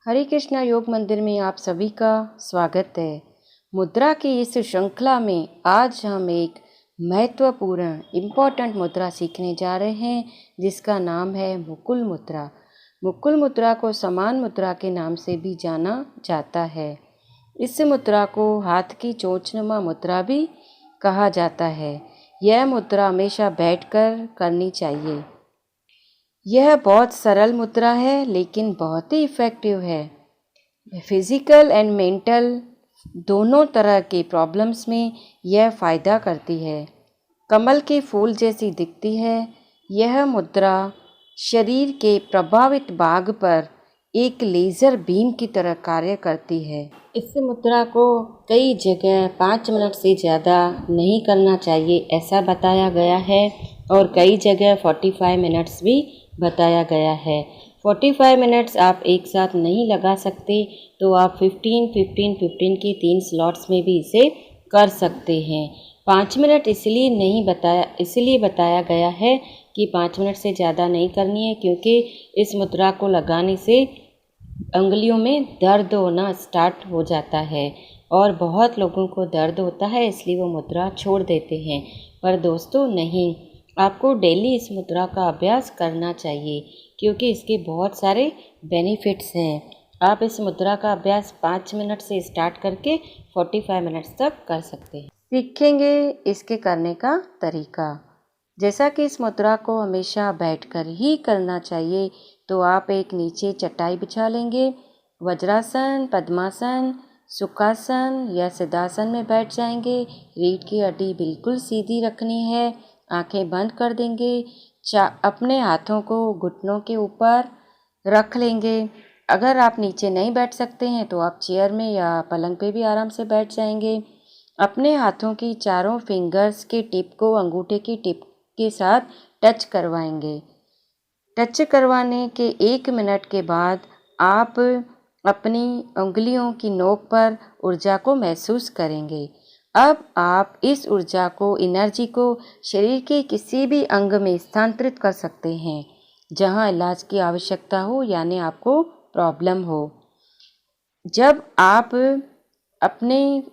हरे कृष्णा योग मंदिर में आप सभी का स्वागत है। मुद्रा की इस श्रृंखला में आज हम एक महत्वपूर्ण इम्पोर्टेंट मुद्रा सीखने जा रहे हैं जिसका नाम है मुकुल मुद्रा। मुकुल मुद्रा को समान मुद्रा के नाम से भी जाना जाता है। इस मुद्रा को हाथ की चोंचनुमा मुद्रा भी कहा जाता है। यह मुद्रा हमेशा बैठकर करनी चाहिए। यह बहुत सरल मुद्रा है लेकिन बहुत ही इफ़ेक्टिव है। फिज़िकल एंड मेंटल दोनों तरह के प्रॉब्लम्स में यह फ़ायदा करती है। कमल के फूल जैसी दिखती है। यह मुद्रा शरीर के प्रभावित भाग पर एक लेज़र बीम की तरह कार्य करती है। इस मुद्रा को कई जगह 5 मिनट से ज़्यादा नहीं करना चाहिए ऐसा बताया गया है और कई जगह 45 मिनट्स भी बताया गया है। 45 मिनट्स आप एक साथ नहीं लगा सकते तो आप 15 के 3 स्लॉट्स में भी इसे कर सकते हैं। 5 मिनट इसलिए बताया गया है कि 5 मिनट से ज़्यादा नहीं करनी है क्योंकि इस मुद्रा को लगाने से अंगुलियों में दर्द होना स्टार्ट हो जाता है और बहुत लोगों को दर्द होता है इसलिए वो मुद्रा छोड़ देते हैं। पर दोस्तों नहीं, आपको डेली इस मुद्रा का अभ्यास करना चाहिए क्योंकि इसके बहुत सारे बेनिफिट्स हैं। आप इस मुद्रा का अभ्यास 5 मिनट से स्टार्ट करके 45 मिनट्स तक कर सकते हैं। सीखेंगे इसके करने का तरीका। जैसा कि इस मुद्रा को हमेशा बैठकर ही करना चाहिए तो आप एक नीचे चटाई बिछा लेंगे। वज्रासन, पद्मासन, सुखासन या सिद्धासन में बैठ जाएंगे। रीढ़ की हड्डी बिल्कुल सीधी रखनी है। आंखें बंद कर देंगे। अपने हाथों को घुटनों के ऊपर रख लेंगे। अगर आप नीचे नहीं बैठ सकते हैं तो आप चेयर में या पलंग पे भी आराम से बैठ जाएंगे। अपने हाथों की चारों फिंगर्स के टिप को अंगूठे की टिप के साथ टच करवाएंगे। टच करवाने के 1 मिनट के बाद आप अपनी उंगलियों की नोक पर ऊर्जा को महसूस करेंगे। अब आप इस ऊर्जा को, एनर्जी को शरीर के किसी भी अंग में स्थानांतरित कर सकते हैं जहां इलाज की आवश्यकता हो यानी आपको प्रॉब्लम हो। जब आप अपने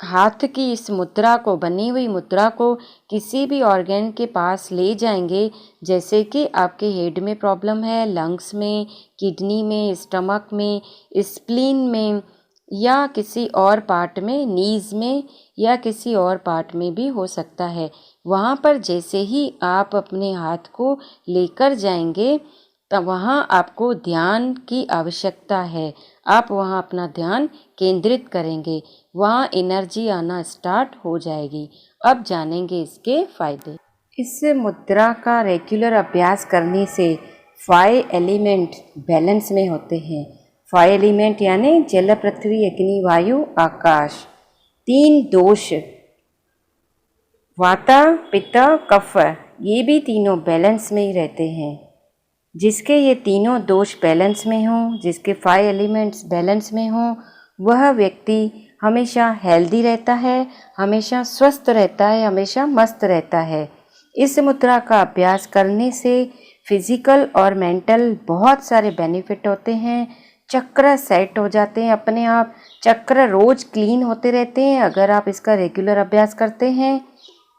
हाथ की इस मुद्रा को, बनी हुई मुद्रा को किसी भी ऑर्गन के पास ले जाएंगे, जैसे कि आपके हेड में प्रॉब्लम है, लंग्स में, किडनी में, स्टमक में, स्प्लीन में या किसी और पार्ट में, नीज में या किसी और पार्ट में भी हो सकता है। वहाँ पर जैसे ही आप अपने हाथ को लेकर जाएंगे तब वहाँ आपको ध्यान की आवश्यकता है। आप वहाँ अपना ध्यान केंद्रित करेंगे, वहाँ एनर्जी आना स्टार्ट हो जाएगी। अब जानेंगे इसके फायदे। इस मुद्रा का रेगुलर अभ्यास करने से 5 एलिमेंट बैलेंस में होते हैं। 5 एलिमेंट यानी जल, पृथ्वी, अग्नि, वायु, आकाश। 3 दोष, वाता, पित्त, कफ, ये भी तीनों बैलेंस में ही रहते हैं। जिसके ये तीनों दोष बैलेंस में हों, जिसके 5 एलिमेंट्स बैलेंस में हों, वह व्यक्ति हमेशा हेल्दी रहता है, हमेशा स्वस्थ रहता है, हमेशा मस्त रहता है। इस मुद्रा का अभ्यास करने से फिजिकल और मेंटल बहुत सारे बेनिफिट होते हैं। चक्र सेट हो जाते हैं अपने आप। चक्र रोज क्लीन होते रहते हैं। अगर आप इसका रेगुलर अभ्यास करते हैं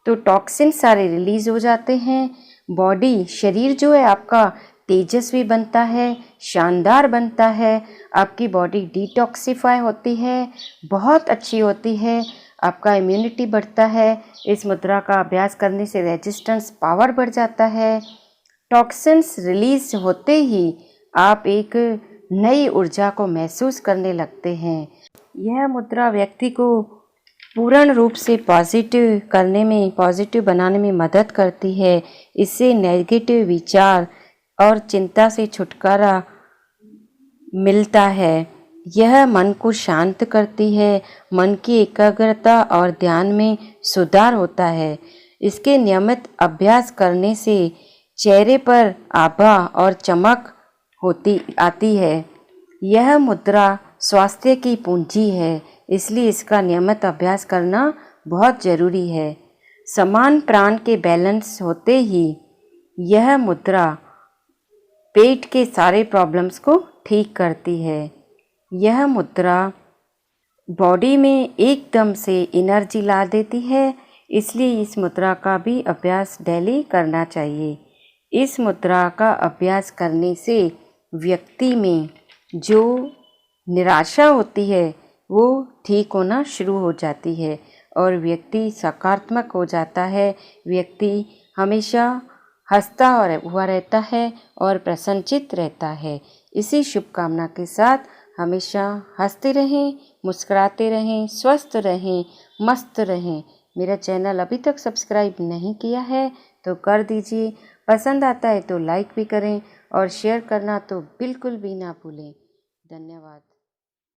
तो टॉक्सिन सारे रिलीज हो जाते हैं। बॉडी, शरीर जो है आपका तेजस्वी बनता है, शानदार बनता है। आपकी बॉडी डिटॉक्सिफाई होती है, बहुत अच्छी होती है। आपका इम्यूनिटी बढ़ता है। इस मुद्रा का अभ्यास करने से रेजिस्टेंस पावर बढ़ जाता है। टॉक्सिन्स रिलीज होते ही आप एक नई ऊर्जा को महसूस करने लगते हैं। यह मुद्रा व्यक्ति को पूर्ण रूप से पॉजिटिव बनाने में मदद करती है। इससे नेगेटिव विचार और चिंता से छुटकारा मिलता है। यह मन को शांत करती है। मन की एकाग्रता और ध्यान में सुधार होता है। इसके नियमित अभ्यास करने से चेहरे पर आभा और चमक आती है। यह मुद्रा स्वास्थ्य की पूंजी है, इसलिए इसका नियमित अभ्यास करना बहुत ज़रूरी है। समान प्राण के बैलेंस होते ही यह मुद्रा पेट के सारे प्रॉब्लम्स को ठीक करती है। यह मुद्रा बॉडी में एकदम से एनर्जी ला देती है, इसलिए इस मुद्रा का भी अभ्यास डेली करना चाहिए। इस मुद्रा का अभ्यास करने से व्यक्ति में जो निराशा होती है वो ठीक होना शुरू हो जाती है और व्यक्ति सकारात्मक हो जाता है। व्यक्ति हमेशा हंसता और हुआ रहता है और प्रसन्नचित्त रहता है। इसी शुभकामना के साथ हमेशा हंसते रहें, मुस्कुराते रहें, स्वस्थ रहें, मस्त रहें। मेरा चैनल अभी तक सब्सक्राइब नहीं किया है तो कर दीजिए। पसंद आता है तो लाइक भी करें और शेयर करना तो बिल्कुल भी ना भूलें। धन्यवाद।